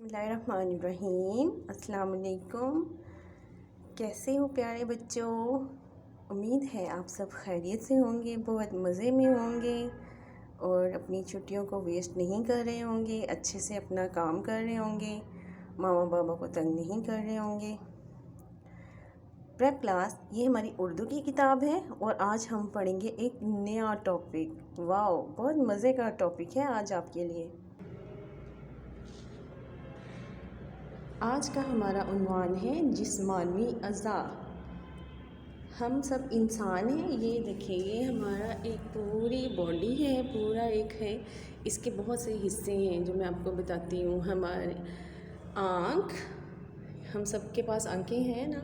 बिस्मिल्लाहिर्रहमानिर्रहीम। अस्सलाम वालेकुम। कैसे हो प्यारे बच्चों? उम्मीद है आप सब खैरियत से होंगे, बहुत मज़े में होंगे और अपनी छुट्टियों को वेस्ट नहीं कर रहे होंगे, अच्छे से अपना काम कर रहे होंगे, मामा बाबा को तंग नहीं कर रहे होंगे। प्रेप क्लास ये हमारी उर्दू की किताब है और आज हम पढ़ेंगे एक नया टॉपिक। वाह, बहुत मज़े का टॉपिक है आज आपके लिए। आज का हमारा उन्वान है जिस्मानी अज़ा। हम सब इंसान हैं। ये देखिए, ये हमारा एक पूरी बॉडी है, पूरा एक है। इसके बहुत से हिस्से हैं जो मैं आपको बताती हूँ। हमारे आँख, हम सब के पास आँखें हैं ना,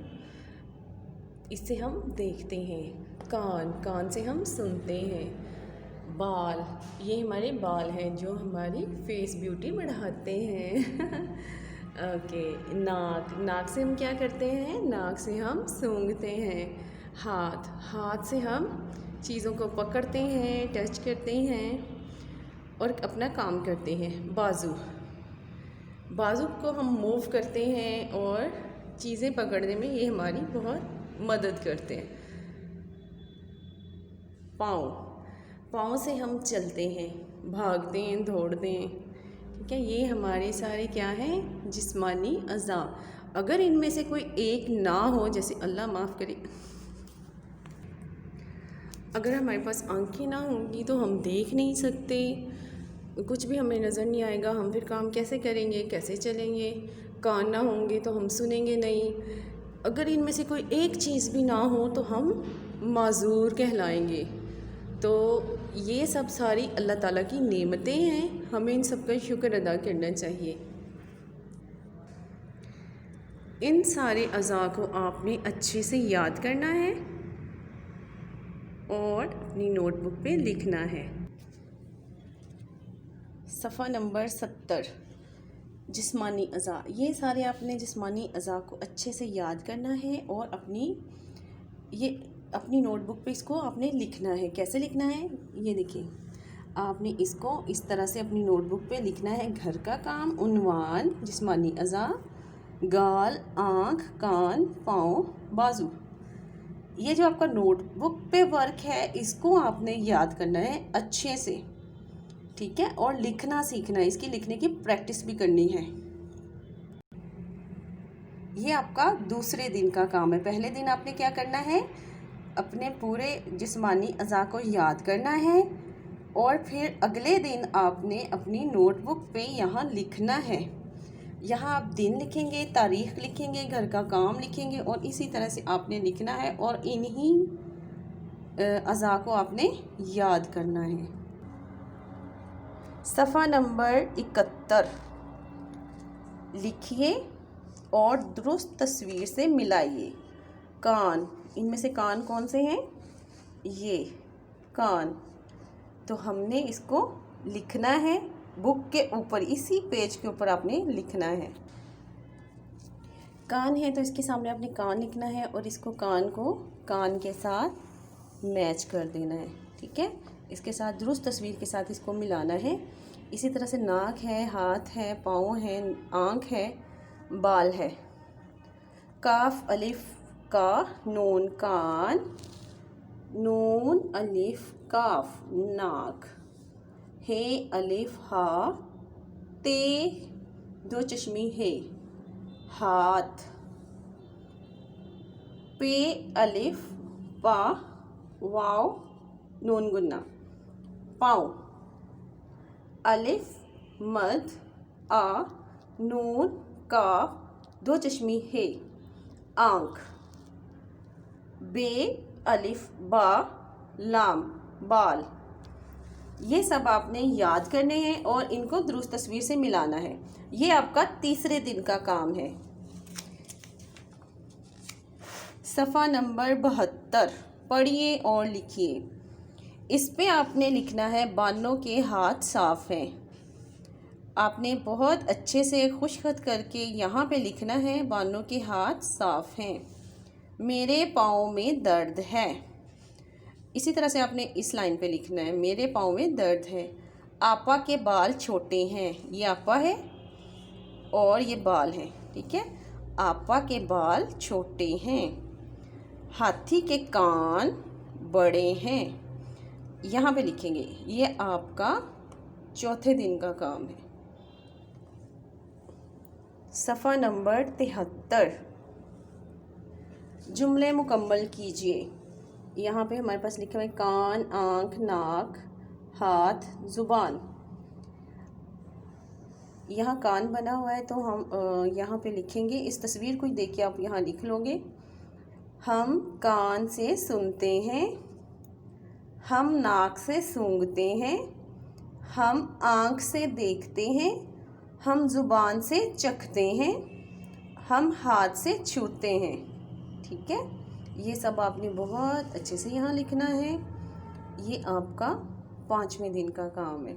इससे हम देखते हैं। कान, कान से हम सुनते हैं। बाल, ये हमारे बाल हैं जो हमारी फेस ब्यूटी बढ़ाते हैं। ओके। नाक, नाक से हम क्या करते हैं? नाक से हम सूंघते हैं। हाथ, हाथ से हम चीज़ों को पकड़ते हैं, टच करते हैं और अपना काम करते हैं। बाजू, बाजू को हम मूव करते हैं और चीज़ें पकड़ने में ये हमारी बहुत मदद करते हैं। पाँव, पाँव से हम चलते हैं, भागते हैं, दौड़ते हैं। ठीक है, ये हमारे सारे क्या हैं? जिस्मानी अज़ा। अगर इनमें से कोई एक ना हो, जैसे अल्लाह माफ़ करे, अगर हमारे पास आंखें ना होंगी तो हम देख नहीं सकते, कुछ भी हमें नज़र नहीं आएगा, हम फिर काम कैसे करेंगे, कैसे चलेंगे? कान ना होंगे तो हम सुनेंगे नहीं। अगर इनमें से कोई एक चीज़ भी ना हो तो हम माजूर कहलाएंगे। तो ये सब सारी अल्लाह ताला की नेमतें हैं, हमें इन सब का शुक्र अदा करना चाहिए। इन सारे अज़ा को आपने अच्छे से याद करना है और अपनी नोटबुक पे लिखना है। सफ़ा नंबर 70, जिस्मानी अज़ा। ये सारे आपने जिस्मानी अज़ा को अच्छे से याद करना है और अपनी नोटबुक पे इसको आपने लिखना है। कैसे लिखना है? ये देखिए, आपने इसको इस तरह से अपनी नोटबुक पे लिखना है। घर का काम, उन्वान, जिस्मानी अज़ा, गाल, आँख, कान, पाँव, बाजू। ये जो आपका नोटबुक पे वर्क है, इसको आपने याद करना है अच्छे से। ठीक है, और लिखना सीखना है, इसकी लिखने की प्रैक्टिस भी करनी है। ये आपका दूसरे दिन का काम है। पहले दिन आपने क्या करना है? अपने पूरे जिस्मानी अज़ा को याद करना है और फिर अगले दिन आपने अपनी नोटबुक पे यहाँ लिखना है। यहाँ आप दिन लिखेंगे, तारीख़ लिखेंगे, घर का काम लिखेंगे और इसी तरह से आपने लिखना है और इन्हीं अज़ा को आपने याद करना है। सफ़ा नंबर 71 लिखिए और दुरुस्त तस्वीर से मिलाइए। कान, इनमें से कान कौन से हैं? ये कान। तो हमने इसको लिखना है बुक के ऊपर, इसी पेज के ऊपर आपने लिखना है। कान है तो इसके सामने आपने कान लिखना है और इसको कान को कान के साथ मैच कर देना है। ठीक है, इसके साथ दुरुस्त तस्वीर के साथ इसको मिलाना है। इसी तरह से नाक है, हाथ है, पाँव है, आँख है, बाल है। काफ अलिफ का, नून कान, नून अलिफ काफ नाक, हे अलिफ हा, ते दो चश्मी है हाथ, पे अलिफ पा वाव नून गुन्ना पाँव, अलिफ मद आ नून काफ दो चश्मी है आँख, बे अलिफ बा लाम बाल। ये सब आपने याद करने हैं और इनको दुरुस्त तस्वीर से मिलाना है। ये आपका तीसरे दिन का काम है। सफ़ा नंबर 72 पढ़िए और लिखिए। इस पे आपने लिखना है बानों के हाथ साफ़ हैं। आपने बहुत अच्छे से खुशखत करके यहाँ पे लिखना है बानों के हाथ साफ़ हैं। मेरे पाँव में दर्द है। इसी तरह से आपने इस लाइन पे लिखना है, मेरे पाँव में दर्द है। आपा के बाल छोटे हैं। ये आपा है। और ये बाल हैं, ठीक है। आपा के बाल छोटे हैं, हाथी के कान बड़े हैं। यहाँ पे लिखेंगे, ये आपका चौथे दिन का काम है। सफ़ा नंबर 73, जुमले मुकम्मल कीजिए। यहाँ पे हमारे पास लिखा हुआ है कान, आँख, नाक, हाथ, ज़ुबान। यहाँ कान बना हुआ है तो हम यहाँ पे लिखेंगे, इस तस्वीर को देख के आप यहाँ लिख लोगे। हम कान से सुनते हैं, हम नाक से सूंघते हैं, हम आँख से देखते हैं, हम ज़ुबान से चखते हैं, हम हाथ से छूते हैं। ठीक है, ये सब आपने बहुत अच्छे से यहाँ लिखना है। ये आपका 5वें दिन का काम है।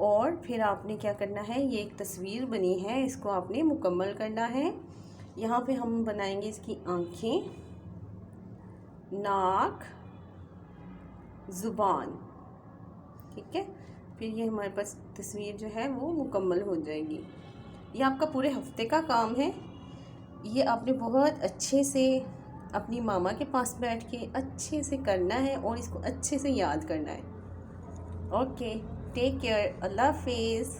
और फिर आपने क्या करना है, ये एक तस्वीर बनी है, इसको आपने मुकम्मल करना है। यहाँ पे हम बनाएंगे इसकी आँखें, नाक, ज़ुबान, ठीक है। फिर ये हमारे पास तस्वीर जो है वो मुकम्मल हो जाएगी। ये आपका पूरे हफ्ते का काम है। ये आपने बहुत अच्छे से अपनी मामा के पास बैठ के अच्छे से करना है और इसको अच्छे से याद करना है। ओके, टेक केयर, अल्लाह हाफिज़।